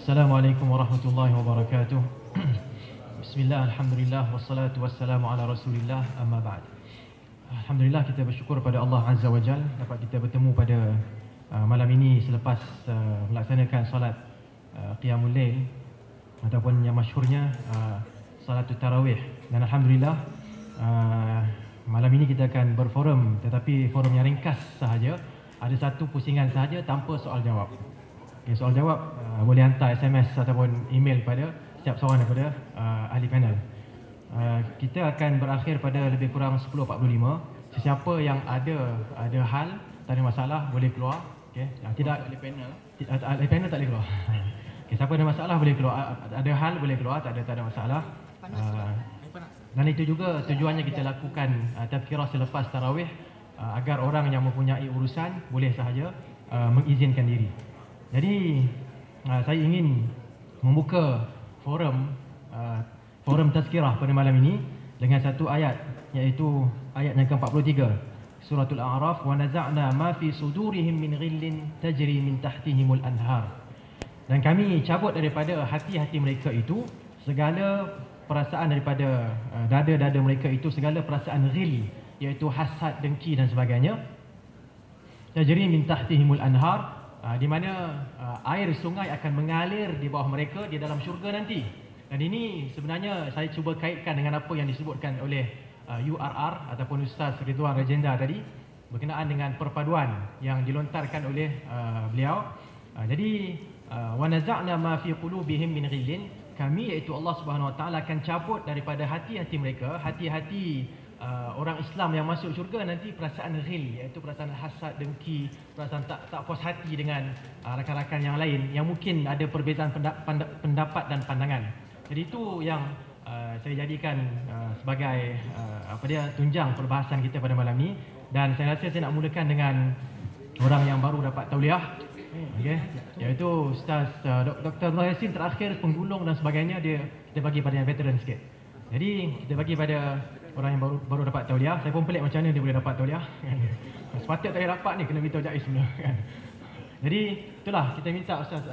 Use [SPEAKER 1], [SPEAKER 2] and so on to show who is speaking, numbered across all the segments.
[SPEAKER 1] Assalamualaikum warahmatullahi wabarakatuh. Bismillah, alhamdulillah, wassalatu wassalamu ala rasulillah, amma ba'd. Alhamdulillah, kita bersyukur pada Allah Azza wa Jal dapat kita bertemu pada malam ini selepas melaksanakan solat Qiyamul Lail ataupun yang masyhurnya Salatul Tarawih. Dan Alhamdulillah, malam ini kita akan berforum, tetapi forum yang ringkas sahaja. Ada satu pusingan sahaja tanpa soal jawab. Okay, soal jawab boleh hantar SMS ataupun email pada setiap seorang daripada ahli panel. Kita akan berakhir pada lebih kurang 10.45. Sesiapa yang ada hal, tak ada masalah, boleh keluar. Okay. Yang tidak ahli panel tak boleh keluar. Okay, siapa ada masalah boleh keluar. Ada hal boleh keluar, tak ada masalah. Dan itu juga tujuannya kita lakukan tazkirah selepas tarawih, agar orang yang mempunyai urusan boleh sahaja mengizinkan diri. Jadi saya ingin membuka forum tazkirah pada malam ini dengan satu ayat, iaitu ayat yang ke-43 Suratul A'raf, wa naza'na ma fi sudurihim min ghillin tajri min tahtihimul anhar. Dan kami cabut daripada hati-hati mereka itu segala perasaan daripada dada-dada mereka itu, segala perasaan ghil, iaitu hasad, dengki dan sebagainya. Tajri min tahtihimul anhar, di mana air sungai akan mengalir di bawah mereka di dalam syurga nanti. Dan ini sebenarnya saya cuba kaitkan dengan apa yang disebutkan oleh URR ataupun Ustaz Ridwan Rajenda tadi berkenaan dengan perpaduan yang dilontarkan oleh beliau. Jadi wa naza'na ma fi qulubihim min ghillin, kami iaitu Allah Subhanahu Wa Taala akan cabut daripada hati-hati mereka, hati-hati orang Islam yang masuk syurga nanti perasaan ghil, iaitu perasaan hasad, dengki, perasaan tak puas hati dengan rakan-rakan yang lain yang mungkin ada perbezaan pendapat dan pandangan. Jadi itu yang saya jadikan sebagai tunjang perbahasan kita pada malam ini. Dan saya rasa saya nak mulakan dengan orang yang baru dapat tauliah, okay, iaitu Ustaz Dr. Nur Yassin terakhir penggulung dan sebagainya, dia bagi pada yang veteran sikit. Jadi kita bagi pada orang yang baru dapat tauliah. Saya pun pelik macam mana dia boleh dapat tauliah. Sepatutnya tak boleh dapat ni, kena beritahu Jais dulu. Jadi itulah kita minta Ustaz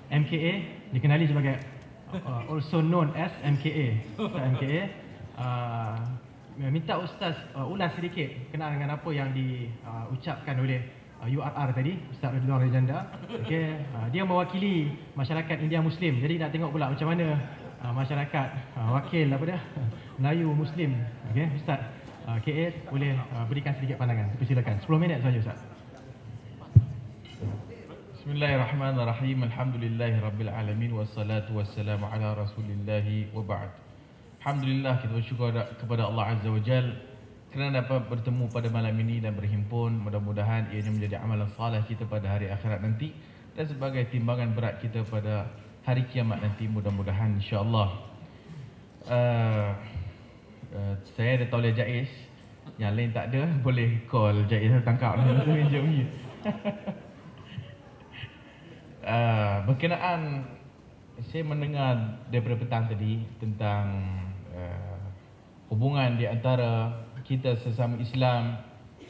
[SPEAKER 1] MKA, dikenali sebagai also known as MKA. Ustaz MKA minta Ustaz ulas sedikit kenal dengan apa yang diucapkan oleh URR tadi, Ustaz Ridwan Rajenda. Okay. Dia mewakili masyarakat India Muslim. Jadi nak tengok pula macam mana masyarakat wakil Melayu Muslim. Okey, Ustaz KA boleh berikan sedikit pandangan. Silakan. 10 minit saja Ustaz.
[SPEAKER 2] Bismillahirrahmanirrahim. Alhamdulillahirabbil alamin wassalatu wassalamu ala rasulillah wa ba'd. Alhamdulillah, kita bersyukur kepada Allah Azza wa Jal kerana dapat bertemu pada malam ini dan berhimpun. Mudah-mudahan ianya menjadi amalan salih kita pada hari akhirat nanti dan sebagai timbangan berat kita pada hari kiamat nanti, mudah-mudahan insya-Allah. Saya ada tauliah Jais, yang lain tak ada, boleh call Jais tangkap meja ni. Berkenaan saya mendengar daripada petang tadi tentang hubungan di antara kita sesama Islam,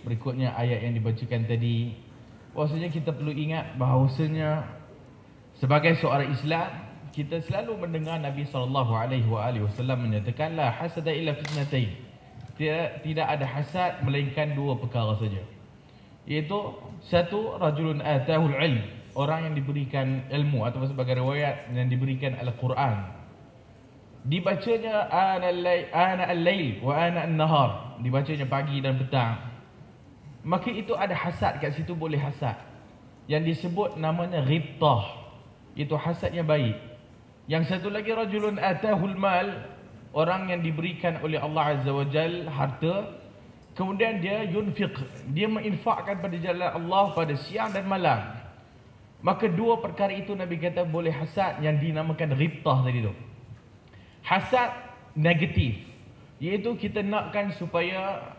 [SPEAKER 2] berikutnya ayat yang dibacakan tadi, bahawasanya kita perlu ingat bahawasanya sebagai seorang Islam, kita selalu mendengar Nabi SAW menyatakan la hasada illa fitnatain. Tidak ada hasad melainkan dua perkara saja. Iaitu satu, rajulun atahul ilm, orang yang diberikan ilmu, atau sebagai riwayat yang diberikan Al-Quran. Dibacanya ana al-lail wa ana an-nahar, dibacanya pagi dan petang. Maka itu ada hasad kat situ, boleh hasad. Yang disebut namanya ghibtah, itu hasadnya baik. Yang satu lagi rajulun atahul mal, orang yang diberikan oleh Allah Azza wa Jal harta, kemudian dia yunfiq, dia menginfakkan pada jalan Allah pada siang dan malam. Maka dua perkara itu Nabi kata boleh hasad, yang dinamakan ghibtah tadi tu. Hasad negatif, iaitu kita nakkan supaya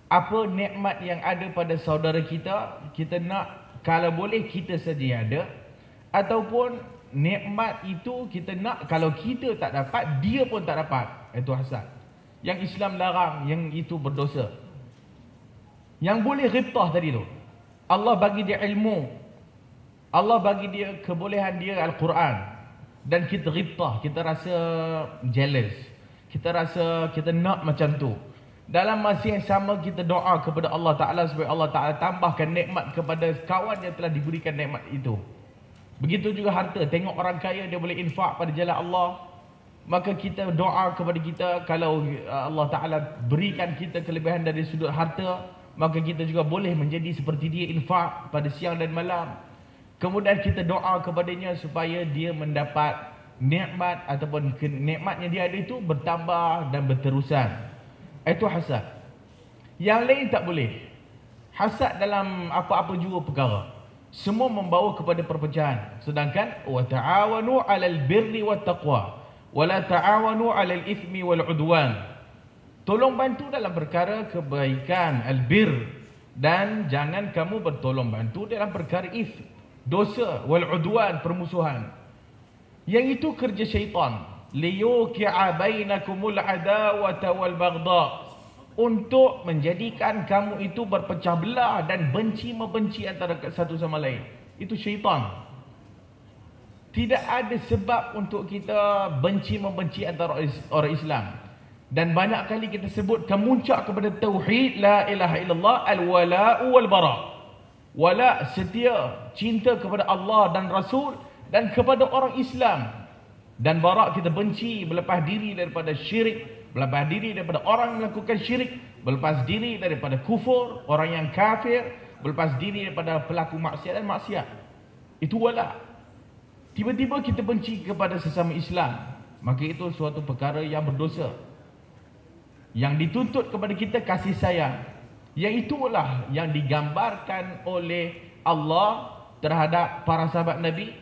[SPEAKER 2] apa nikmat yang ada pada saudara kita, kita nak kalau boleh kita saja yang ada, ataupun nikmat itu kita nak kalau kita tak dapat, dia pun tak dapat. Itu hasad. Yang Islam larang, yang itu berdosa. Yang boleh ghibtah tadi tu, Allah bagi dia ilmu, Allah bagi dia kebolehan dia Al-Quran. dan kita ghibtah, kita rasa jealous, kita rasa kita nak macam tu. Dalam masa yang sama kita doa kepada Allah Ta'ala supaya Allah Ta'ala tambahkan nikmat kepada kawan yang telah diberikan nikmat itu. Begitu juga harta. Tengok orang kaya dia boleh infak pada jalan Allah, maka kita doa kepada kita, kalau Allah Ta'ala berikan kita kelebihan dari sudut harta, maka kita juga boleh menjadi seperti dia, infak pada siang dan malam. Kemudian kita doa kepadanya supaya dia mendapat nikmat ataupun nikmatnya dia ada itu bertambah dan berterusan. Itu hasad. Yang lain tak boleh. Hasad dalam apa-apa jua perkara, semua membawa kepada perpecahan. Sedangkan wa ta'awanu 'alal birri wat taqwa wa la ta'awanu 'alal ithmi wal 'udwan. Tolong bantu dalam perkara kebaikan, albir, dan jangan kamu bertolong bantu dalam perkara dosa, wal 'udwan, permusuhan. Yang itu kerja syaitan. Liyuqi'a bainakumul adawata wal baghdha, untuk menjadikan kamu itu berpecah belah dan benci membenci antara satu sama lain. Itu syaitan. Tidak ada sebab untuk kita benci membenci antara orang Islam. Dan banyak kali kita sebut kemuncak kepada tauhid la ilaha illallah, al-wala'u wal bara'. Wala', setia, cinta kepada Allah dan Rasul dan kepada orang Islam. Dan bara' kita benci, berlepas diri daripada syirik, berlepas diri daripada orang melakukan syirik, berlepas diri daripada kufur, orang yang kafir, berlepas diri daripada pelaku maksiat dan maksiat. Itu wala'. Tiba-tiba kita benci kepada sesama Islam, maka itu suatu perkara yang berdosa. Yang dituntut kepada kita kasih sayang. Yang itulah yang digambarkan oleh Allah terhadap para sahabat Nabi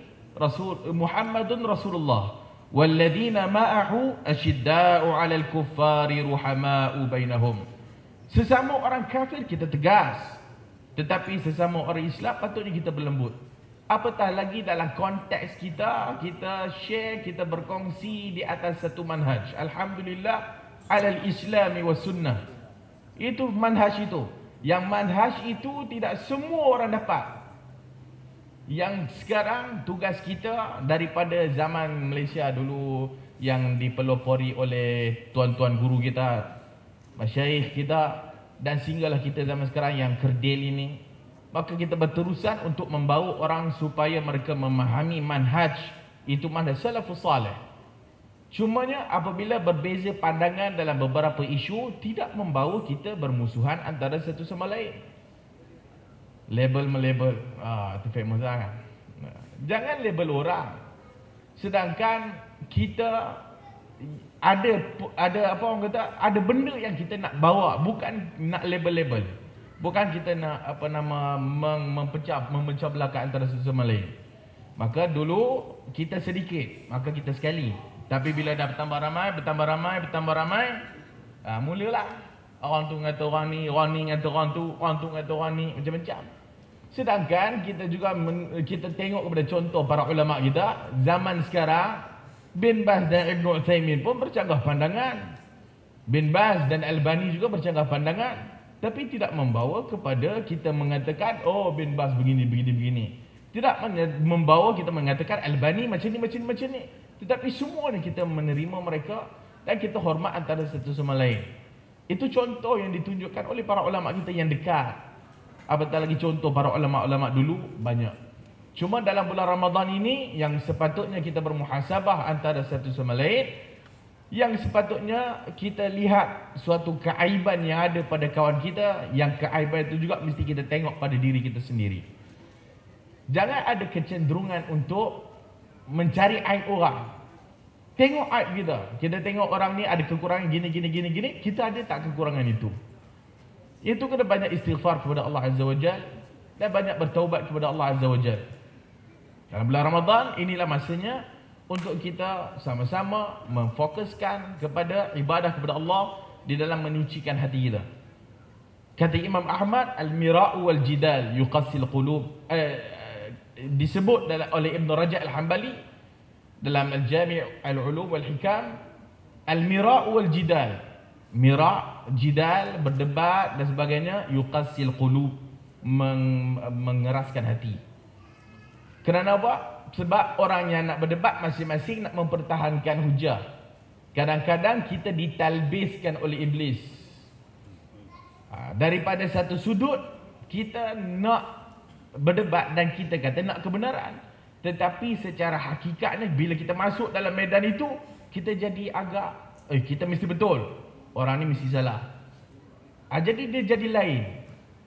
[SPEAKER 2] Muhammadun Rasulullah. Walladzina ma'ahu asyidda'u 'alal kuffari ruhama'u bainahum. Sesama orang kafir kita tegas, tetapi sesama orang Islam patutnya kita berlembut. Apatah lagi dalam konteks kita share, kita berkongsi di atas satu manhaj. Alhamdulillah 'alal islami was sunnah. Itu manhaj itu. Yang manhaj itu tidak semua orang dapat. Yang sekarang tugas kita daripada zaman Malaysia dulu yang dipelopori oleh tuan-tuan guru kita, masyayikh kita, dan sehinggalah kita zaman sekarang yang kerdil ini, maka kita berterusan untuk membawa orang supaya mereka memahami manhaj itu, manhaj salafus salih. Cumanya apabila berbeza pandangan dalam beberapa isu, tidak membawa kita bermusuhan antara satu sama lain. Label-melabel, itu famous lah kan. Jangan label orang. Sedangkan kita ada apa orang kata, ada benda yang kita nak bawa, bukan nak label-label. Bukan kita nak memecah belakang antara satu sama lain. Maka dulu kita sedikit, maka kita sekali. Tapi bila dah bertambah ramai, mulalah orang tu kata orang ni kata orang tu kata orang ni, macam-macam. Sedangkan kita juga kita tengok kepada contoh para ulama kita zaman sekarang, Bin Baz dan Ibn Uthaymin pun bercanggah pandangan. Bin Baz dan Albani juga bercanggah pandangan, tapi tidak membawa kepada kita mengatakan oh Bin Baz begini. Tidak membawa kita mengatakan Albani macam ni. Tetapi semua ni kita menerima mereka dan kita hormat antara satu sama lain. Itu contoh yang ditunjukkan oleh para ulama kita yang dekat. Apatah lagi contoh para ulama-ulama dulu banyak. Cuma dalam bulan Ramadan ini yang sepatutnya kita bermuhasabah antara satu sama lain, yang sepatutnya kita lihat suatu keaiban yang ada pada kawan kita, yang keaiban itu juga mesti kita tengok pada diri kita sendiri. Jangan ada kecenderungan untuk mencari aib orang. Tengok aib kita. Kita tengok orang ni ada kekurangan gini. Kita ada tak kekurangan itu? Itu kena banyak istighfar kepada Allah Azza wa Jal dan banyak bertaubat kepada Allah Azza wa Jal. Dalam bulan Ramadan, inilah masanya untuk kita sama-sama memfokuskan kepada ibadah kepada Allah di dalam menyucikan hati kita. Kata Imam Ahmad, al-mira'u wal jidal yuqassil qulub. Disebut oleh Ibn Rajab al-Hambali dalam Al-Jami' al-Ulum wal-Hikam, al-mira'u wal jidal. Mira', jidal, berdebat dan sebagainya, yuqassil qulub, mengeraskan hati. Kerana apa? Sebab orang yang nak berdebat masing-masing nak mempertahankan hujah. Kadang-kadang kita ditalbiskan oleh iblis. Daripada satu sudut, kita nak berdebat dan kita kata nak kebenaran. Tetapi secara hakikatnya bila kita masuk dalam medan itu, kita jadi agak, kita mesti betul. Orang ni mesti salah. Jadi dia jadi lain.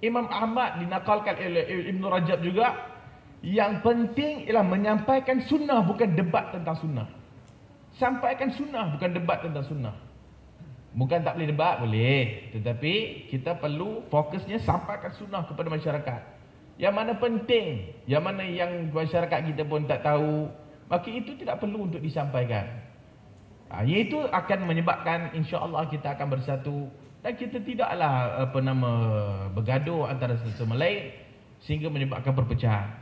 [SPEAKER 2] Imam Ahmad dinakalkan oleh Ibn Rajab juga, yang penting ialah menyampaikan sunnah, bukan debat tentang sunnah. Sampaikan sunnah, bukan debat tentang sunnah. Bukan tak boleh debat, boleh. Tetapi kita perlu fokusnya sampaikan sunnah kepada masyarakat. Yang mana penting, yang mana yang masyarakat kita pun tak tahu, maka itu tidak perlu untuk disampaikan. Iaitu akan menyebabkan insya-Allah kita akan bersatu dan kita tidaklah bergaduh antara satu sama lain sehingga menyebabkan perpecahan.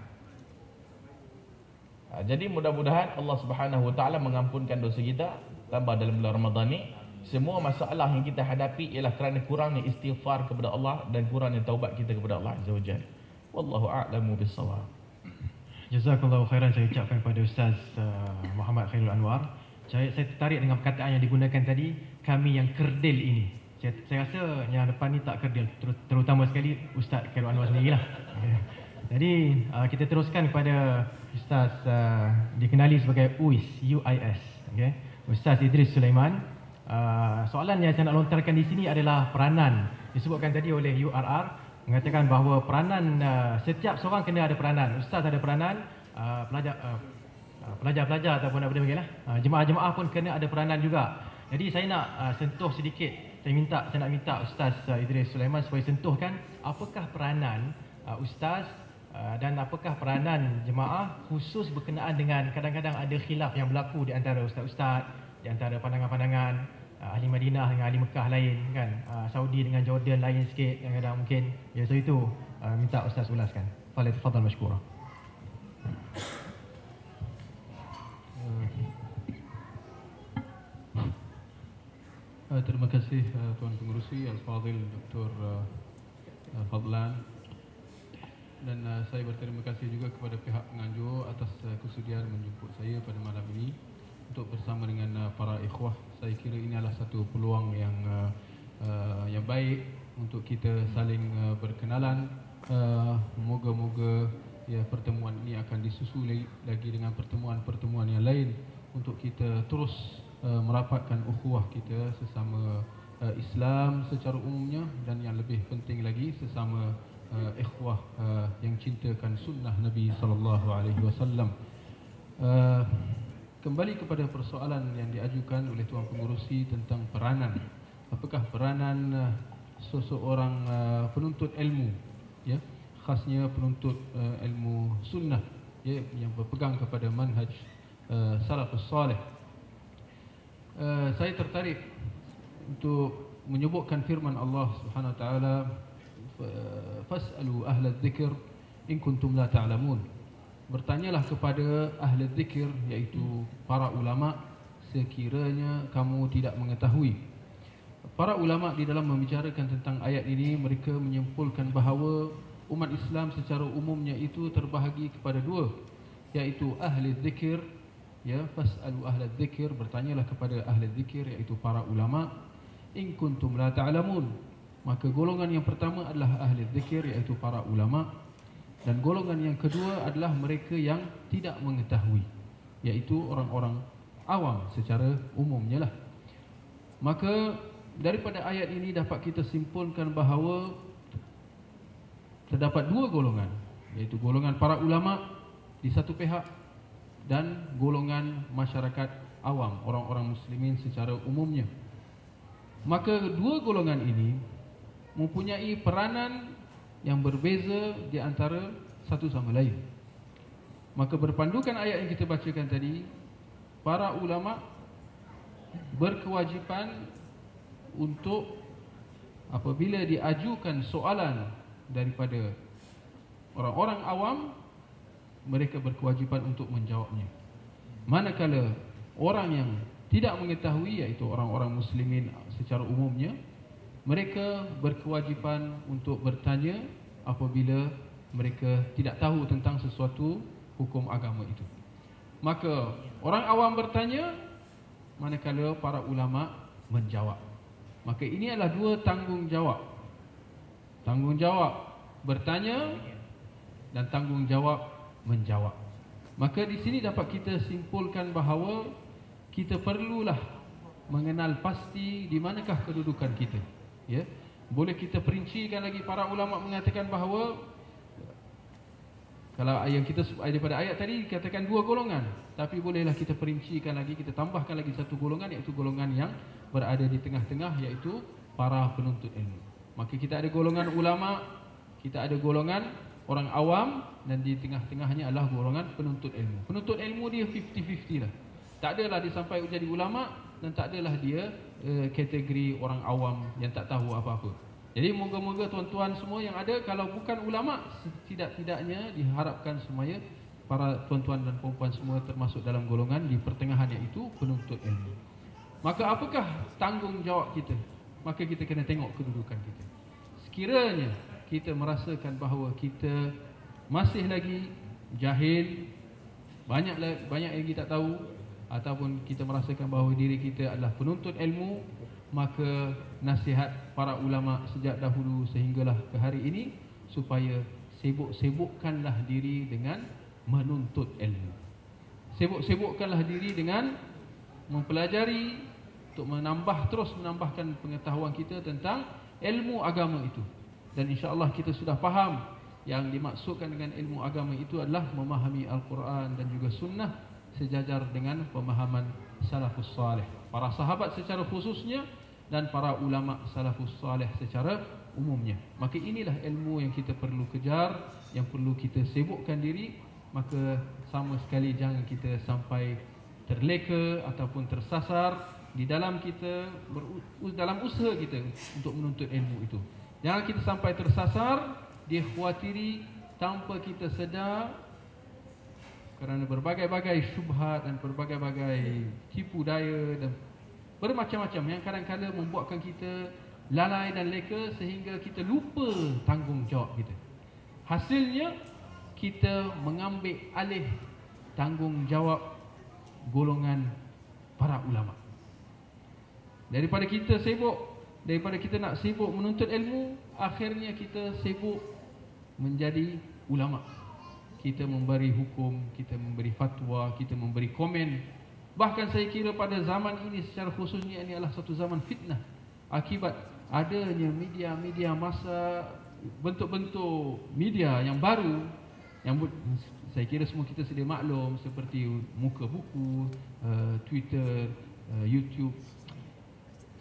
[SPEAKER 2] Jadi mudah-mudahan Allah Subhanahu Wa Taala mengampunkan dosa kita, tambah dalam bulan Ramadan ni. Semua masalah yang kita hadapi ialah kerana kurangnya istighfar kepada Allah dan kurangnya taubat kita kepada Allah Azza wa Jalla. Wallahu a'lamu bis-shawab.
[SPEAKER 1] Jazakallahu khairan saya ucapkan kepada Ustaz Muhammad Khairul Anwar. Saya tertarik dengan perkataan yang digunakan tadi, kami yang kerdil ini. Saya rasa yang depan ni tak kerdil, terutama sekali Ustaz Khairul Anwar sendirilah. Jadi kita teruskan kepada Ustaz dikenali sebagai UIS, UIS. Okay. Ustaz Idris Sulaiman. Soalan yang saya nak lontarkan di sini adalah peranan. Disebutkan tadi oleh URR, mengatakan bahawa peranan, setiap seorang kena ada peranan. Ustaz ada peranan, pelajar-pelajar ataupun apa dia panggil lah, jemaah-jemaah pun kena ada peranan juga. Jadi saya nak sentuh sedikit. Saya nak minta Ustaz Idris Sulaiman supaya sentuhkan apakah peranan Ustaz dan apakah peranan jemaah khusus berkenaan dengan kadang-kadang ada khilaf yang berlaku di antara ustaz-ustaz, di antara pandangan-pandangan ahli Madinah dengan ahli Mekah lain kan, Saudi dengan Jordan lain sikit kadang-kadang mungkin. Ya, so itu minta Ustaz ulaskan. Fadhal mashkura.
[SPEAKER 3] Terima kasih Tuan Pengerusi Al-Fadhil Dr. Fadlan. Dan saya berterima kasih juga kepada pihak penganjur atas kesudian menjemput saya pada malam ini untuk bersama dengan para ikhwah. Saya kira ini adalah satu peluang yang baik untuk kita saling berkenalan. Moga-moga ya pertemuan ini akan disusuli lagi dengan pertemuan-pertemuan yang lain untuk kita terus merapatkan ukhuwah kita sesama Islam secara umumnya, dan yang lebih penting lagi sesama ikhwah yang cintakan sunnah Nabi sallallahu alaihi wasallam. Kembali kepada persoalan yang diajukan oleh Tuan Pengerusi tentang peranan. Apakah peranan seseorang penuntut ilmu, ya, khasnya penuntut ilmu sunnah, ya, yang berpegang kepada manhaj salafus salih. Saya tertarik untuk menyebutkan firman Allah Subhanahu wa taala, fas'alu ahla dzikr in kuntum la ta'lamun. Bertanyalah kepada ahli dzikir, iaitu para ulama, sekiranya kamu tidak mengetahui. Para ulama di dalam membicarakan tentang ayat ini, mereka menyimpulkan bahawa umat Islam secara umumnya itu terbahagi kepada dua, iaitu ahli dzikir, ya, fas'alu ahla dzikir, bertanyalah kepada ahli dzikir, iaitu para ulama, in kuntum la ta'lamun. Maka golongan yang pertama adalah ahli dzikir, iaitu para ulama. Dan golongan yang kedua adalah mereka yang tidak mengetahui, iaitu orang-orang awam secara umumnya lah. Maka daripada ayat ini dapat kita simpulkan bahawa terdapat dua golongan, iaitu golongan para ulama di satu pihak dan golongan masyarakat awam, orang-orang muslimin secara umumnya. Maka dua golongan ini mempunyai peranan yang berbeza di antara satu sama lain. Maka berpandukan ayat yang kita bacakan tadi, para ulama berkewajipan untuk apabila diajukan soalan daripada orang-orang awam, mereka berkewajipan untuk menjawabnya. Manakala orang yang tidak mengetahui, iaitu orang-orang muslimin secara umumnya, mereka berkewajipan untuk bertanya apabila mereka tidak tahu tentang sesuatu hukum agama itu. Maka orang awam bertanya, manakala para ulama menjawab. Maka ini adalah dua tanggungjawab. Tanggungjawab bertanya dan tanggungjawab menjawab. Maka di sini dapat kita simpulkan bahawa kita perlulah mengenal pasti di manakah kedudukan kita. Ya, boleh kita perincikan lagi. Para ulama mengatakan bahawa kalau yang kita daripada ayat tadi katakan dua golongan, tapi bolehlah kita perincikan lagi, kita tambahkan lagi satu golongan, iaitu golongan yang berada di tengah-tengah, iaitu para penuntut ilmu. Maka kita ada golongan ulama, kita ada golongan orang awam, dan di tengah-tengahnya adalah golongan penuntut ilmu. Penuntut ilmu dia 50-50 lah. Tak adalah dia sampai jadi ulama, dan tak adalah dia kategori orang awam yang tak tahu apa-apa. Jadi moga-moga tuan-tuan semua yang ada, kalau bukan ulama, setidak-tidaknya diharapkan semuanya para tuan-tuan dan puan-puan semua termasuk dalam golongan di pertengahan, iaitu penuntut ilmu. Maka apakah tanggungjawab kita? Maka kita kena tengok kedudukan kita. Sekiranya kita merasakan bahawa kita masih lagi jahil, banyak yang kita tak tahu, ataupun kita merasakan bahawa diri kita adalah penuntut ilmu, maka nasihat para ulama sejak dahulu sehinggalah ke hari ini, supaya sibuk-sibukkanlah diri dengan menuntut ilmu. Sibuk-sibukkanlah diri dengan mempelajari, untuk terus menambahkan pengetahuan kita tentang ilmu agama itu. Dan insya-Allah kita sudah faham yang dimaksudkan dengan ilmu agama itu adalah memahami Al-Quran dan juga sunnah sejajar dengan pemahaman salafus salih, para sahabat secara khususnya dan para ulama salafus salih secara umumnya. Maka inilah ilmu yang kita perlu kejar, yang perlu kita sibukkan diri. Maka sama sekali jangan kita sampai terleka ataupun tersasar di dalam kita dalam usaha kita untuk menuntut ilmu itu. Jangan kita sampai tersasar, dikhawatiri tanpa kita sedar, kerana berbagai-bagai syubhat dan berbagai-bagai tipu daya dan bermacam-macam yang kadang-kadang membuatkan kita lalai dan leka sehingga kita lupa tanggungjawab kita. Hasilnya kita mengambil alih tanggungjawab golongan para ulama. Daripada kita nak sibuk menuntut ilmu, akhirnya kita sibuk menjadi ulama. Kita memberi hukum, kita memberi fatwa, kita memberi komen. Bahkan saya kira pada zaman ini secara khususnya, ini adalah satu zaman fitnah akibat adanya media-media masa, bentuk-bentuk media yang baru, yang saya kira semua kita sedia maklum, seperti muka buku, Twitter, YouTube.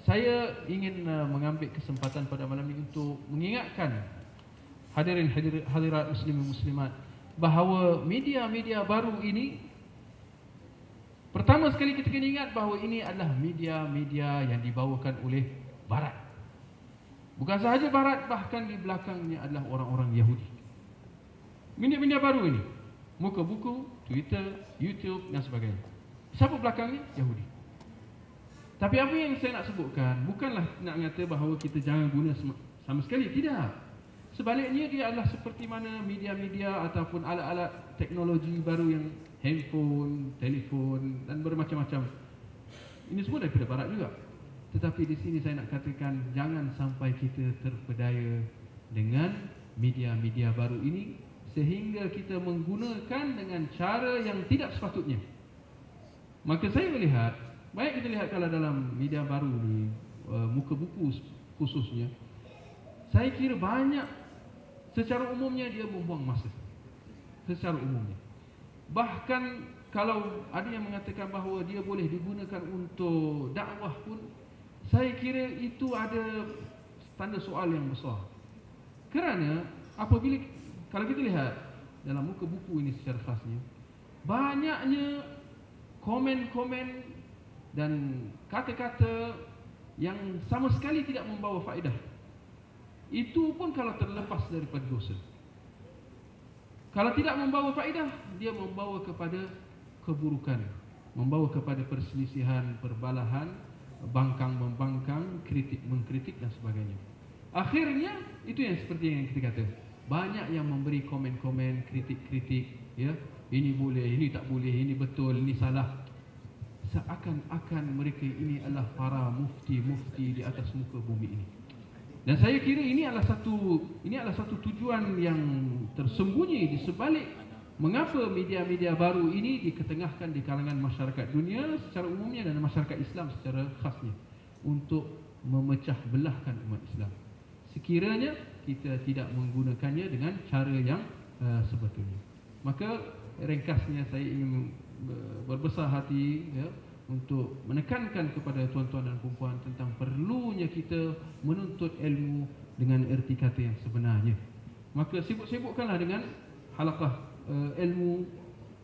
[SPEAKER 3] Saya ingin mengambil kesempatan pada malam ini untuk mengingatkan hadirat muslimin muslimat bahawa media-media baru ini, pertama sekali kita kena ingat bahawa ini adalah media-media yang dibawakan oleh Barat. Bukan sahaja Barat, bahkan di belakangnya adalah orang-orang Yahudi. Media-media baru ini, muka buku, Twitter, YouTube dan sebagainya. Siapa belakangnya? Yahudi. Tapi apa yang saya nak sebutkan bukanlah nak kata bahawa kita jangan guna sama sekali, tidak. Sebaliknya dia adalah seperti mana media-media ataupun alat-alat teknologi baru yang handphone, telefon dan bermacam-macam. Ini semua daripada Barat juga. Tetapi di sini saya nak katakan jangan sampai kita terpedaya dengan media-media baru ini sehingga kita menggunakan dengan cara yang tidak sepatutnya. Maka saya melihat, baik kita lihat kalau dalam media baru ni, muka buku khususnya, saya kira banyak secara umumnya dia membuang masa. Secara umumnya. Bahkan kalau ada yang mengatakan bahawa dia boleh digunakan untuk dakwah pun, saya kira itu ada tanda soal yang besar. Kerana apabila, kalau kita lihat dalam muka buku ini secara khasnya, banyaknya komen-komen dan kata-kata yang sama sekali tidak membawa faedah. Itu pun kalau terlepas daripada dosa. Kalau tidak membawa faedah, dia membawa kepada keburukan, membawa kepada perselisihan, perbalahan, bangkang-membangkang, kritik-mengkritik dan sebagainya. Akhirnya itu yang seperti yang kita kata, banyak yang memberi komen-komen, kritik-kritik, ya, ini boleh, ini tak boleh, ini betul, ini salah. Seakan-akan mereka ini adalah para mufti-mufti di atas muka bumi ini. Dan saya kira ini adalah satu tujuan yang tersembunyi di sebalik mengapa media-media baru ini diketengahkan di kalangan masyarakat dunia secara umumnya dan masyarakat Islam secara khasnya, untuk memecah belahkan umat Islam. Sekiranya kita tidak menggunakannya dengan cara yang sebetulnya. Maka ringkasnya saya ingin berbesar hati ya, untuk menekankan kepada tuan-tuan dan puan-puan tentang perlunya kita menuntut ilmu dengan erti kata yang sebenarnya. Maka sibuk-sibukkanlah dengan halaqah ilmu,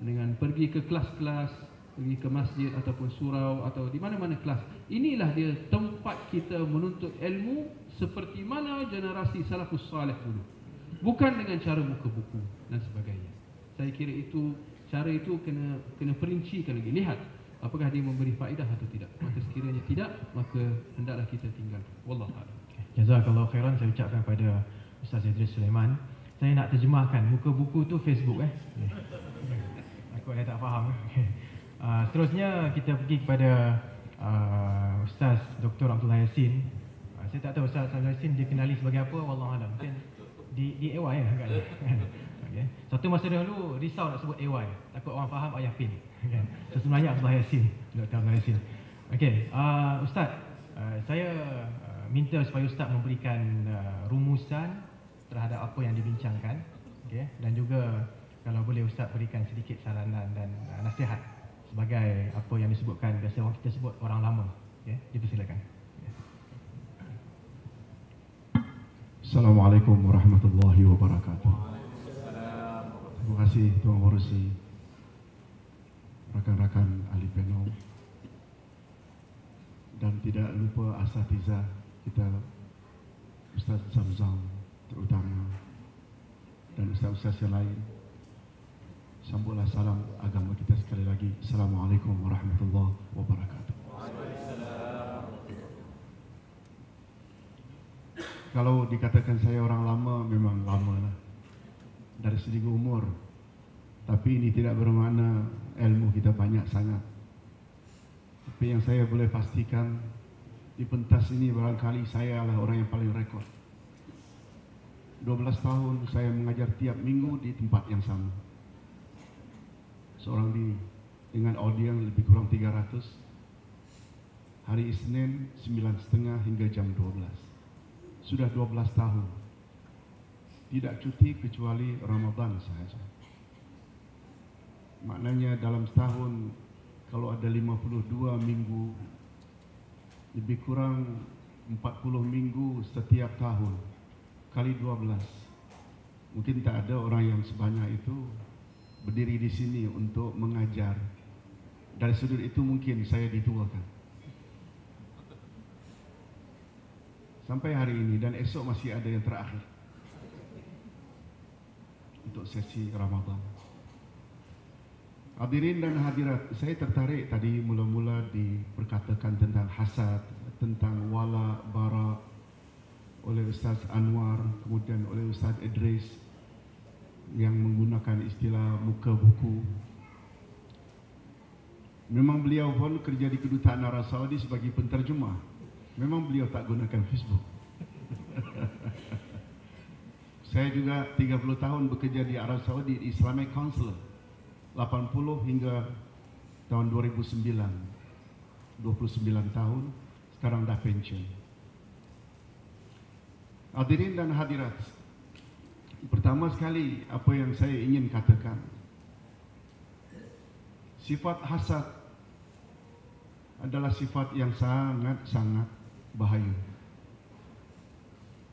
[SPEAKER 3] dengan pergi ke kelas-kelas, pergi ke masjid ataupun surau atau di mana-mana kelas. Inilah dia tempat kita menuntut ilmu seperti mana generasi salafus salih dulu. Bukan dengan cara buka buku dan sebagainya. Saya kira cara itu kena perincikan lagi. Lihat apakah dia memberi faedah atau tidak. Maka sekiranya tidak, maka hendaklah kita tinggalkan. Wallahu a'lam.
[SPEAKER 1] Jazakallahu khairan, saya ucapkan pada Ustaz Idris Sulaiman. Saya nak terjemahkan, muka buku tu Facebook Aku tak faham. Seterusnya kita pergi kepada Ustaz Dr. Abdullah Yassin. Saya tak tahu Ustaz Abdullah Yassin dikenali sebagai apa, wallahu a'lam. Mungkin di AY agaknya. Okay. Satu masa dahulu risau nak sebut AY, takut orang faham ayah pin. So, sebenarnya Abdullah Yassin, Dr. Abdullah Yassin. Okey, Ustaz, saya minta supaya Ustaz memberikan rumusan terhadap apa yang dibincangkan, okay? Dan juga kalau boleh Ustaz berikan sedikit saranan dan nasihat sebagai apa yang disebutkan biasa orang kita sebut orang lama. Okay? Dipersilakan.
[SPEAKER 4] Assalamualaikum warahmatullahi wabarakatuh. Terima kasih Tuan Warusi, rakan-rakan ahli panel, dan tidak lupa asatidzah kita, Ustaz Zamzam terutama, dan ustaz-ustaz yang lain. Sambutlah salam agama kita sekali lagi. Assalamualaikum warahmatullahi wabarakatuh. Kalau dikatakan saya orang lama, memang lama lah dari segi umur. Tapi ini tidak bermakna ilmu kita banyak sangat. Tapi yang saya boleh pastikan, di pentas ini barangkali saya adalah orang yang paling rekod. 12 tahun saya mengajar tiap minggu di tempat yang sama. Seorang diri dengan audiens lebih kurang 300. Hari Isnin 9.30 hingga jam 12. Sudah 12 tahun. Tidak cuti kecuali Ramadan sahaja. Maknanya dalam setahun kalau ada 52 minggu, lebih kurang 40 minggu setiap tahun, kali 12. Mungkin tak ada orang yang sebanyak itu berdiri di sini untuk mengajar. Dari sudut itu mungkin saya dituakan. Sampai hari ini, dan esok masih ada yang terakhir untuk sesi Ramadan. Hadirin dan hadirat, saya tertarik tadi mula-mula diperkatakan tentang hasad, tentang wala bara oleh Ustaz Anwar, kemudian oleh Ustaz Idris yang menggunakan istilah muka buku. Memang beliau pun kerja di Kedutaan Arab Saudi sebagai penterjemah. Memang beliau tak gunakan Facebook. Saya juga 30 tahun bekerja di Arab Saudi, Islamic Counselor. 80 hingga tahun 2009. 29 tahun, sekarang dah pensiun. Hadirin dan hadirat, pertama sekali apa yang saya ingin katakan, sifat hasad adalah sifat yang sangat-sangat bahaya.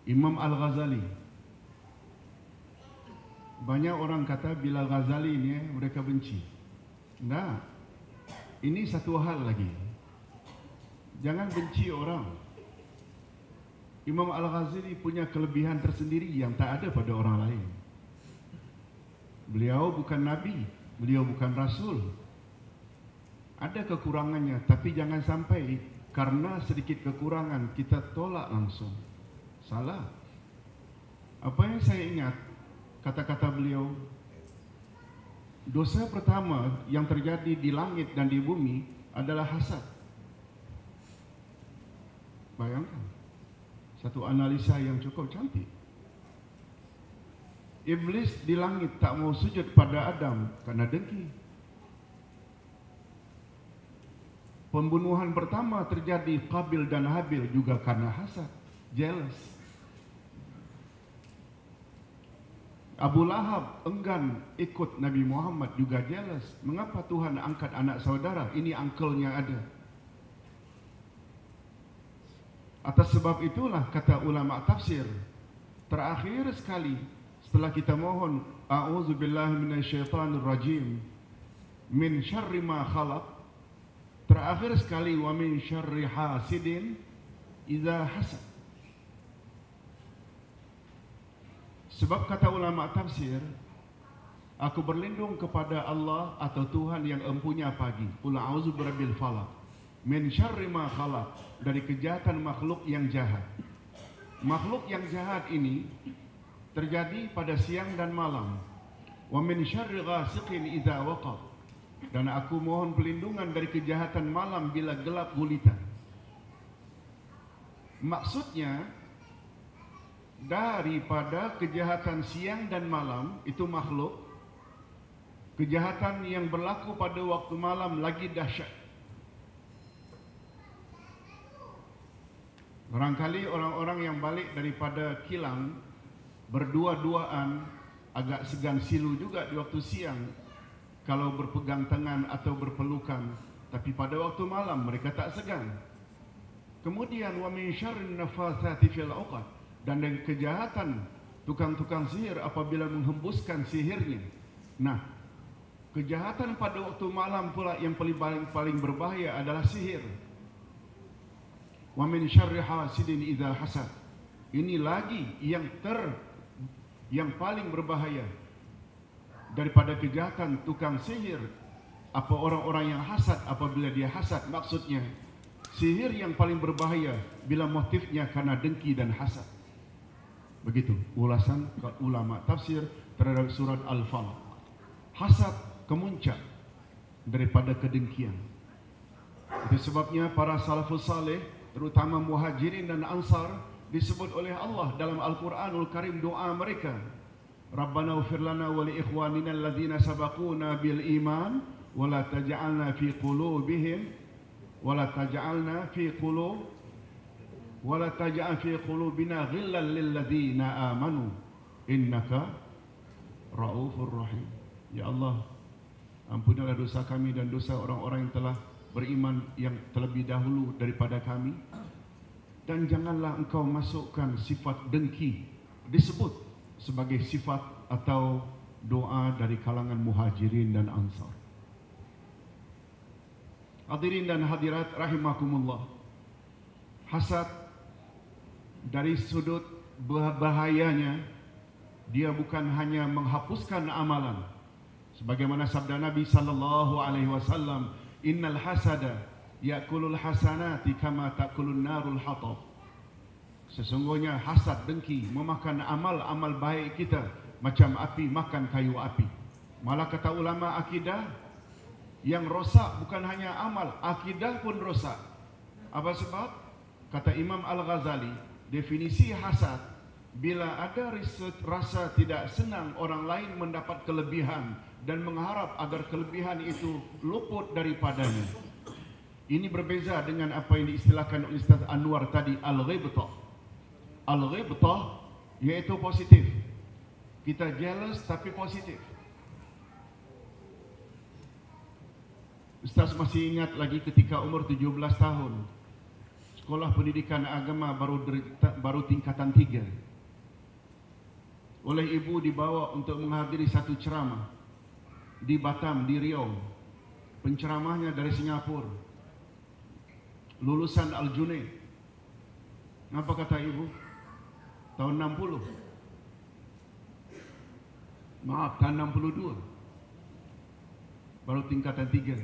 [SPEAKER 4] Imam Al-Ghazali, banyak orang kata bila Ghazali ini mereka benci. Nah, ini satu hal lagi. Jangan benci orang. Imam Al-Ghazali punya kelebihan tersendiri yang tak ada pada orang lain. Beliau bukan Nabi, beliau bukan Rasul. Ada kekurangannya, tapi jangan sampai karena sedikit kekurangan kita tolak langsung. Salah. Apa yang saya ingat, kata-kata beliau, Dosa pertama yang terjadi di langit dan di bumi adalah hasad. Bayangkan, satu analisa yang cukup cantik. Iblis di langit tak mau sujud pada Adam karena dengki. Pembunuhan pertama terjadi Qabil dan Habil juga karena hasad, jealous. Abu Lahab enggan ikut Nabi Muhammad juga jealous. Mengapa Tuhan angkat anak saudara? Ini uncle-nya ada. Atas sebab itulah kata ulama tafsir, terakhir sekali setelah kita mohon a'udzubillahi minasyaitonir rajim min syarri ma khalaq, terakhir sekali wa min syarri hasidin idza hasad. Sebab kata ulama tafsir, aku berlindung kepada Allah atau Tuhan yang empunya pagi. Qul a'udzu birabbil falaq min syarri ma khalaq, dari kejahatan makhluk yang jahat. Makhluk yang jahat ini terjadi pada siang dan malam. Wa min syarri ghasiqin idza waqab, dan aku mohon pelindungan dari kejahatan malam bila gelap gulita. Maksudnya daripada kejahatan siang dan malam itu makhluk, kejahatan yang berlaku pada waktu malam lagi dahsyat. Barangkali orang-orang yang balik daripada kilang berdua-duaan agak segan silu juga di waktu siang kalau berpegang tangan atau berpelukan, tapi pada waktu malam mereka tak segan. Kemudian wa min syarrin nafatsati fil 'uqad, dan dari kejahatan tukang-tukang sihir apabila menghembuskan sihirnya. Nah, kejahatan pada waktu malam pula yang paling berbahaya adalah sihir. Wa min syarri hasidin idza hasad. Ini lagi yang paling berbahaya daripada kejahatan tukang sihir. Apa orang-orang yang hasad apabila dia hasad, maksudnya sihir yang paling berbahaya bila motifnya karena dengki dan hasad. Begitu ulasan ulama tafsir terhadap surat Al-Falaq. Hasad kemuncak daripada kedengkian. Itu sebabnya para salafus saleh, terutama muhajirin dan ansar, disebut oleh Allah dalam Al-Quranul Karim doa mereka, Rabbana ighfir lana wa li ikhwanina alladhina sabaquna bil iman wa la taj'alna fi qulubihim wa la taj'al fi qulubina ghillan lil ladzina amanu innaka raufur rahim. Ya Allah, ampunilah dosa kami dan dosa orang-orang yang telah beriman yang terlebih dahulu daripada kami, dan janganlah engkau masukkan sifat dengki, disebut sebagai sifat atau doa dari kalangan muhajirin dan ansar. Hadirin dan hadirat rahimakumullah, hasad dari sudut bahayanya, dia bukan hanya menghapuskan amalan, sebagaimana sabda Nabi sallallahu alaihi wasallam, innal hasada ya'kulul hasanati kama ta'kulun narul hatab. Sesungguhnya hasad, dengki, memakan amal-amal baik kita macam api makan kayu api. Malah kata ulama akidah, yang rosak bukan hanya amal, akidah pun rosak. Apa sebab? Kata Imam Al-Ghazali, definisi hasad, bila ada rasa tidak senang orang lain mendapat kelebihan dan mengharap agar kelebihan itu luput daripadanya. Ini berbeza dengan apa yang diistilahkan oleh Ustaz Anwar tadi, al-ghibtah. Al-ghibtah yaitu positif. Kita jealous tapi positif. Ustaz masih ingat lagi ketika umur 17 tahun, sekolah pendidikan agama baru tingkatan 3. Oleh ibu dibawa untuk menghadiri satu ceramah di Batam, di Riau. Penceramahnya dari Singapura, lulusan Al-Junaid. Apa kata ibu? Tahun 60. Maaf, tahun 62. Baru tingkatan 3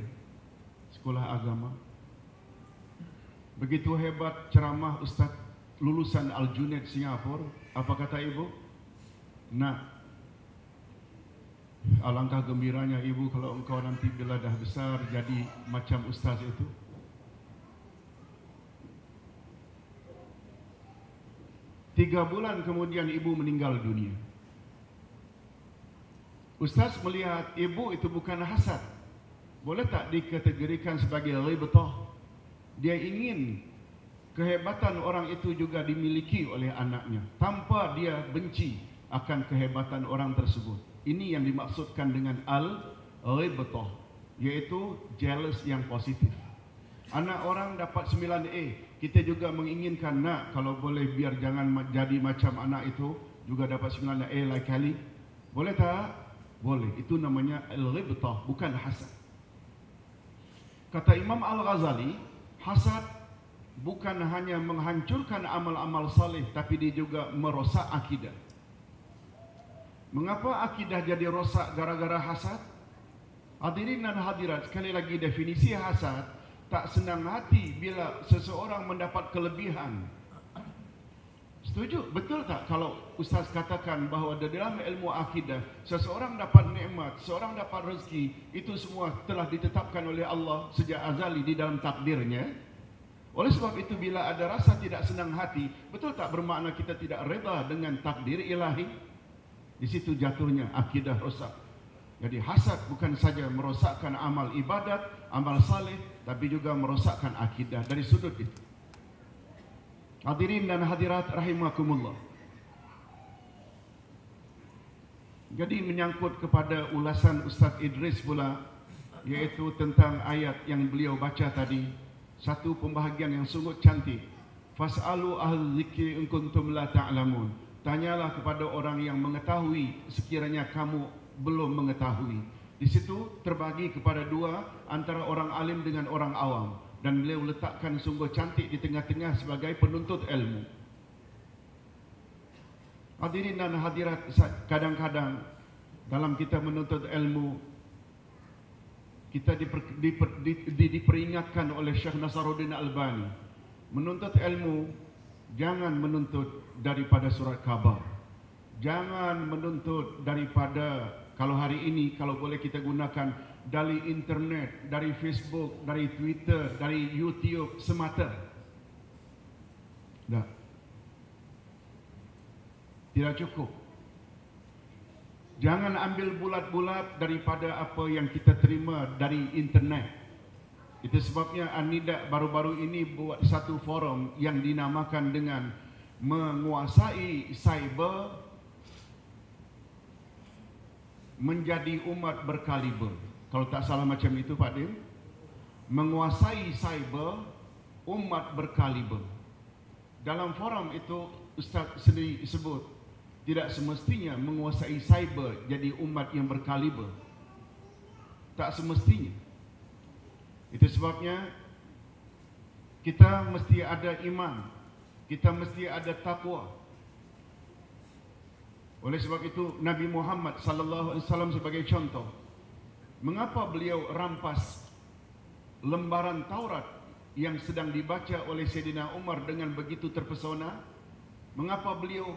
[SPEAKER 4] sekolah agama. Begitu hebat ceramah Ustaz lulusan Al-Junaid Singapura. Apa kata ibu? Nah, Alangkah gembiranya ibu kalau engkau nanti bila dah besar jadi macam ustaz itu. Tiga bulan kemudian ibu meninggal dunia. Ustaz melihat ibu itu bukan hasad. Boleh tak dikategorikan sebagai ghibtah? Dia ingin kehebatan orang itu juga dimiliki oleh anaknya tanpa dia benci akan kehebatan orang tersebut. Ini yang dimaksudkan dengan al-ghibtah, yaitu jealous yang positif. Anak orang dapat 9A, kita juga menginginkan nak kalau boleh biar jangan jadi macam anak itu, juga dapat 9A lain kali. Boleh tak? Boleh. Itu namanya al-ghibtah, bukan hasad. Kata Imam Al-Ghazali, hasad bukan hanya menghancurkan amal-amal saleh, tapi dia juga merosak akidah. Mengapa akidah jadi rosak gara-gara hasad? Hadirin dan hadirat, sekali lagi definisi hasad, tak senang hati bila seseorang mendapat kelebihan. Setuju? Betul tak kalau ustaz katakan bahawa dalam ilmu akidah, seseorang dapat nikmat, seseorang dapat rezeki, itu semua telah ditetapkan oleh Allah sejak azali di dalam takdirnya. Oleh sebab itu bila ada rasa tidak senang hati, betul tak bermakna kita tidak reda dengan takdir ilahi? Di situ jatuhnya akidah rosak. Jadi hasad bukan saja merosakkan amal ibadat, amal saleh, tapi juga merosakkan akidah dari sudut itu. Hadirin dan hadirat rahimakumullah. Jadi menyangkut kepada ulasan Ustaz Idris pula, yaitu tentang ayat yang beliau baca tadi, satu pembahagian yang sungguh cantik. Fas'alu ahli dzikri in kuntum la ta'lamun. Tanyalah kepada orang yang mengetahui sekiranya kamu belum mengetahui. Di situ terbagi kepada dua, antara orang alim dengan orang awam, dan beliau letakkan sungguh cantik di tengah-tengah sebagai penuntut ilmu. Hadirin dan hadirat, kadang-kadang dalam kita menuntut ilmu, kita diperingatkan oleh Syekh Nasaruddin Albani, menuntut ilmu jangan menuntut daripada surat khabar, jangan menuntut daripada, kalau hari ini kalau boleh kita gunakan, dari internet, dari Facebook, dari Twitter, dari YouTube semata. Tak. Tidak cukup. Jangan ambil bulat-bulat daripada apa yang kita terima dari internet. Itu sebabnya An-Nida baru-baru ini buat satu forum yang dinamakan dengan menguasai cyber menjadi umat berkaliber. Kalau tak salah macam itu Pak Dim. Menguasai cyber umat berkaliber. Dalam forum itu Ustaz sendiri sebut, tidak semestinya menguasai cyber jadi umat yang berkaliber. Tak semestinya. Itu sebabnya kita mesti ada iman, kita mesti ada takwa. Oleh sebab itu Nabi Muhammad sallallahu alaihi wasallam sebagai contoh, mengapa beliau rampas lembaran Taurat yang sedang dibaca oleh Sayyidina Umar dengan begitu terpesona? Mengapa beliau,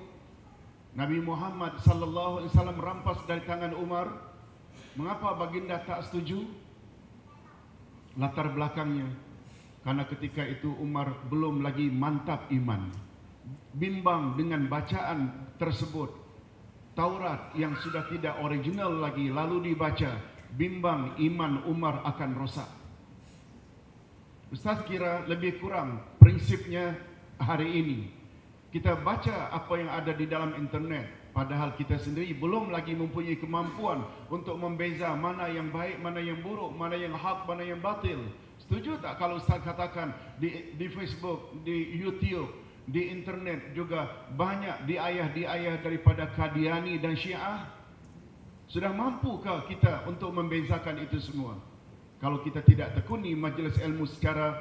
[SPEAKER 4] Nabi Muhammad sallallahu alaihi wasallam, rampas dari tangan Umar? Mengapa baginda tak setuju? Latar belakangnya, karena ketika itu Umar belum lagi mantap iman, bimbang dengan bacaan tersebut. Taurat yang sudah tidak original lagi lalu dibaca, bimbang iman Umar akan rosak. Ustaz kira lebih kurang prinsipnya hari ini. Kita baca apa yang ada di dalam internet, padahal kita sendiri belum lagi mempunyai kemampuan untuk membeza mana yang baik, mana yang buruk, mana yang hak, mana yang batil. Setuju tak kalau Ustaz katakan di Facebook, di YouTube, di internet juga banyak diayah-diayah daripada Qadiani dan Syiah? Sudah mampukah kita untuk membezakan itu semua? Kalau kita tidak tekuni majlis ilmu secara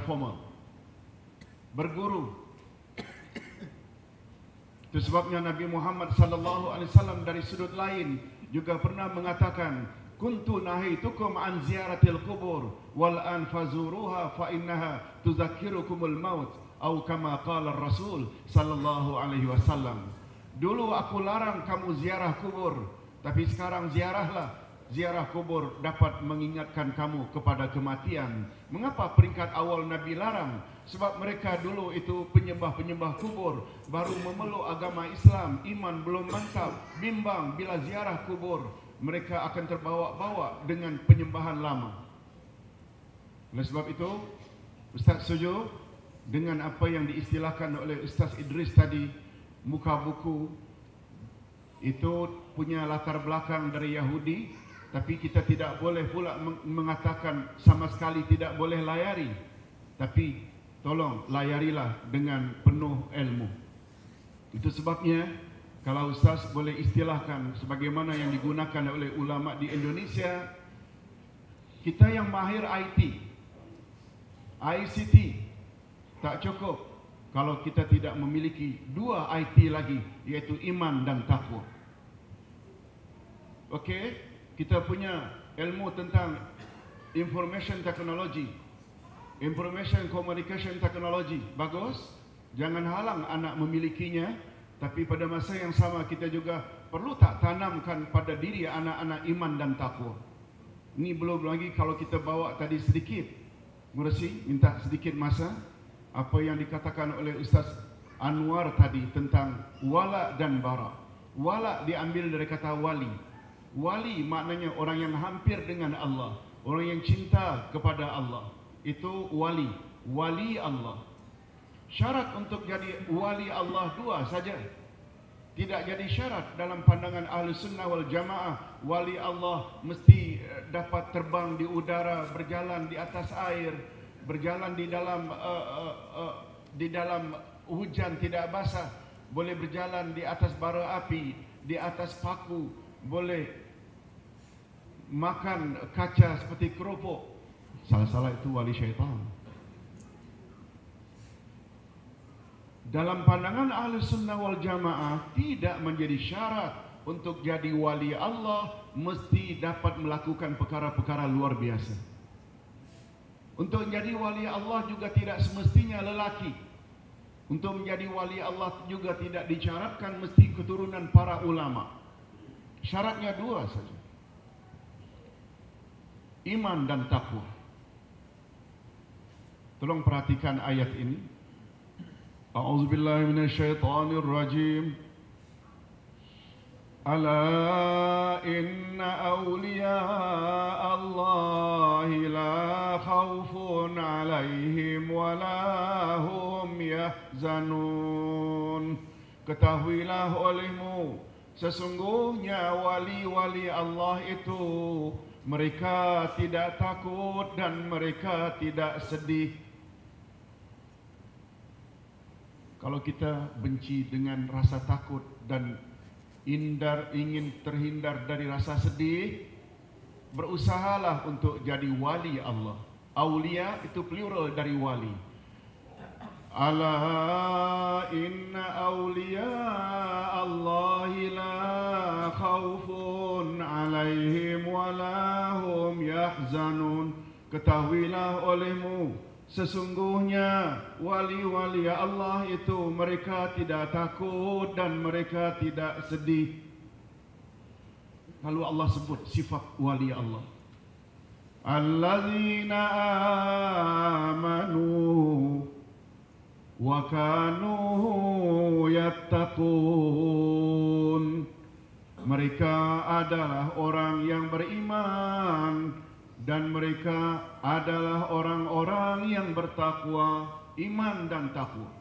[SPEAKER 4] formal, berguru. Itu sebabnya Nabi Muhammad sallallahu alaihi wasallam dari sudut lain juga pernah mengatakan, kuntu nahaitukum an ziyaratil qubur wal an fazuruha fa innaha tuzakkirukumul maut, atau kama qala Rasul sallallahu alaihi wasallam. Dulu aku larang kamu ziarah kubur, Tapi sekarang ziarahlah. Ziarah kubur dapat mengingatkan kamu kepada kematian. Mengapa peringkat awal Nabi larang? Sebab mereka dulu itu penyembah-penyembah kubur, baru memeluk agama Islam, iman belum mantap, bimbang bila ziarah kubur, mereka akan terbawa-bawa dengan penyembahan lama. Oleh sebab itu, Ustaz setuju dengan apa yang diistilahkan oleh Ustaz Idris tadi, muka buku itu punya latar belakang dari Yahudi. Tapi kita tidak boleh pula mengatakan sama sekali tidak boleh layari. Tapi tolong layarilah dengan penuh ilmu. Itu sebabnya kalau Ustaz boleh istilahkan sebagaimana yang digunakan oleh ulama di Indonesia, kita yang mahir IT, ICT tak cukup kalau kita tidak memiliki dua IT lagi, yaitu iman dan takwa. Okey? Kita punya ilmu tentang information technology, information communication technology. Bagus. Jangan halang anak memilikinya. Tapi pada masa yang sama kita juga perlu tak tanamkan pada diri anak-anak iman dan takwa. Ini belum lagi kalau kita bawa tadi sedikit. Mursi minta sedikit masa. Apa yang dikatakan oleh Ustaz Anwar tadi tentang wala dan bara. Wala diambil dari kata wali. Wali maknanya orang yang hampir dengan Allah, orang yang cinta kepada Allah. Itu wali, wali Allah. Syarat untuk jadi wali Allah dua saja. Tidak jadi syarat dalam pandangan Ahli Sunnah wal Jamaah. Wali Allah mesti dapat terbang di udara, berjalan di atas air, berjalan di dalam hujan tidak basah, boleh berjalan di atas bara api, di atas paku, boleh makan kaca seperti kerupuk. Salah-salah itu wali syaitan. Dalam pandangan Ahli Sunnah wal Jamaah, tidak menjadi syarat untuk jadi wali Allah mesti dapat melakukan perkara-perkara luar biasa. Untuk menjadi wali Allah juga tidak semestinya lelaki. Untuk menjadi wali Allah juga tidak disyaratkan mesti keturunan para ulama. Syaratnya dua saja. Iman dan takwa. Tolong perhatikan ayat ini. A'udzubillahi minasyaitonir rajim. Ala inna awliya Allahi la khawfun alaihim wa la hum yahzanun. Ketahuilah olehmu, sesungguhnya wali-wali Allah itu mereka tidak takut dan mereka tidak sedih. Kalau kita benci dengan rasa takut dan ingin terhindar dari rasa sedih, berusahalah untuk jadi wali Allah. Aulia itu plural dari wali. Ala inna awliya Allahi la khawfun alaihim wa la hum yahzanun. Ketahuilah olehmu, sesungguhnya wali-wali Allah itu mereka tidak takut dan mereka tidak sedih. Lalu Allah sebut sifat wali Allah. Allazina amanu wa kanu yattaqun. Mereka adalah orang yang beriman dan mereka adalah orang-orang yang bertakwa, iman dan takwa.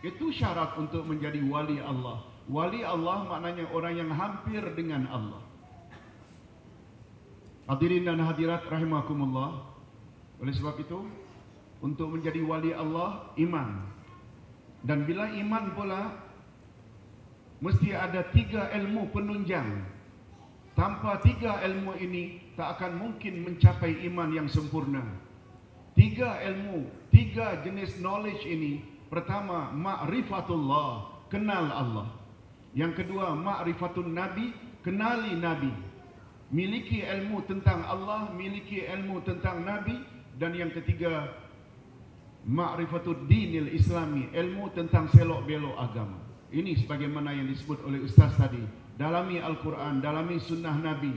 [SPEAKER 4] Itu syarat untuk menjadi wali Allah. Wali Allah maknanya orang yang hampir dengan Allah. Hadirin dan hadirat rahimakumullah. Oleh sebab itu, untuk menjadi wali Allah, iman. Dan bila iman pula, mesti ada 3 ilmu penunjang. Tanpa 3 ilmu ini, tak akan mungkin mencapai iman yang sempurna. 3 ilmu, 3 jenis knowledge ini. Pertama, ma'rifatullah, kenal Allah. Yang kedua, ma'rifatun Nabi, kenali Nabi. Miliki ilmu tentang Allah, miliki ilmu tentang Nabi. Dan yang ketiga, ma'rifatud dinil islami, ilmu tentang selok belok agama. Ini sebagaimana yang disebut oleh Ustaz tadi, dalami Al-Quran, dalami sunnah Nabi,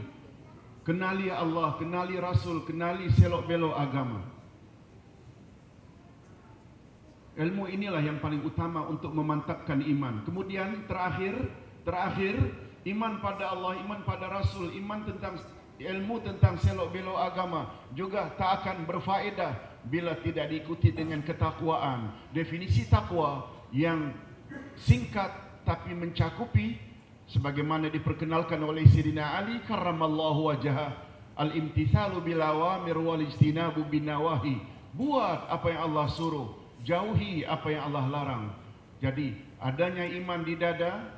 [SPEAKER 4] kenali Allah, kenali Rasul, kenali selok-belok agama. Ilmu inilah yang paling utama untuk memantapkan iman. Kemudian terakhir iman pada Allah, iman pada Rasul, iman tentang ilmu tentang selok-belok agama juga tak akan berfaedah bila tidak diikuti dengan ketakwaan. Definisi takwa yang singkat tapi mencakupi sebagaimana diperkenalkan oleh Sayyidina Ali karramallahu wajhah, al-imtithalu bil awamir wal ijtinabu bin nawahi. Buat apa yang Allah suruh, jauhi apa yang Allah larang. Jadi adanya iman di dada,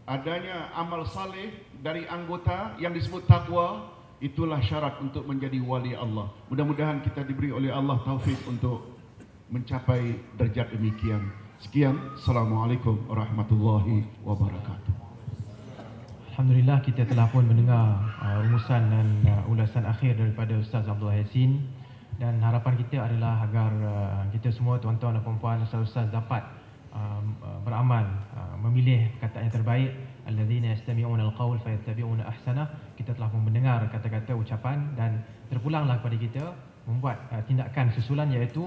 [SPEAKER 4] adanya amal saleh dari anggota yang disebut takwa, itulah syarat untuk menjadi wali Allah. Mudah-mudahan kita diberi oleh Allah taufik untuk mencapai derajat demikian. Sekian, Assalamualaikum warahmatullahi wabarakatuh.
[SPEAKER 1] Alhamdulillah, kita telah pun mendengar rumusan dan ulasan akhir daripada Ustaz Abdullah Yassin, dan harapan kita adalah agar kita semua, tuan-tuan dan puan-puan, ustaz-ustaz dapat beramal, memilih perkataan yang terbaik. Alladzina yastami'una al-qawl fayattabi'una ahsanah. Kita telah pun mendengar kata-kata ucapan dan terpulanglah kepada kita membuat tindakan susulan, iaitu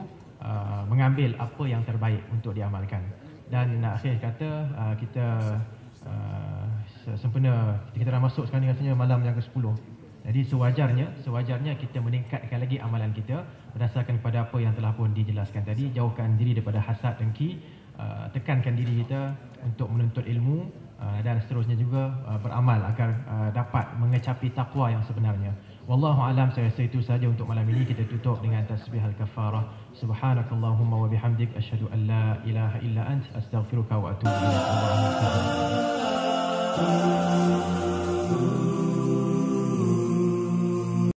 [SPEAKER 1] mengambil apa yang terbaik untuk diamalkan. Dan akhir kata, kita sempena kita dah masuk sekarang ni rasanya malam yang ke-10. Jadi sewajarnya kita meningkatkan lagi amalan kita berdasarkan kepada apa yang telah pun dijelaskan tadi. Jauhkan diri daripada hasad, dengki, tekankan diri kita untuk menuntut ilmu, dan seterusnya juga beramal agar dapat mengecapi takwa yang sebenarnya. Wallahu alam, saya rasa itu saja untuk malam ini. Kita tutup dengan tasbih al-kafarah. Subhanakallahumma wa bihamdik, asyhadu an la ilaha illa ant, astaghfiruka wa atubu ilaik.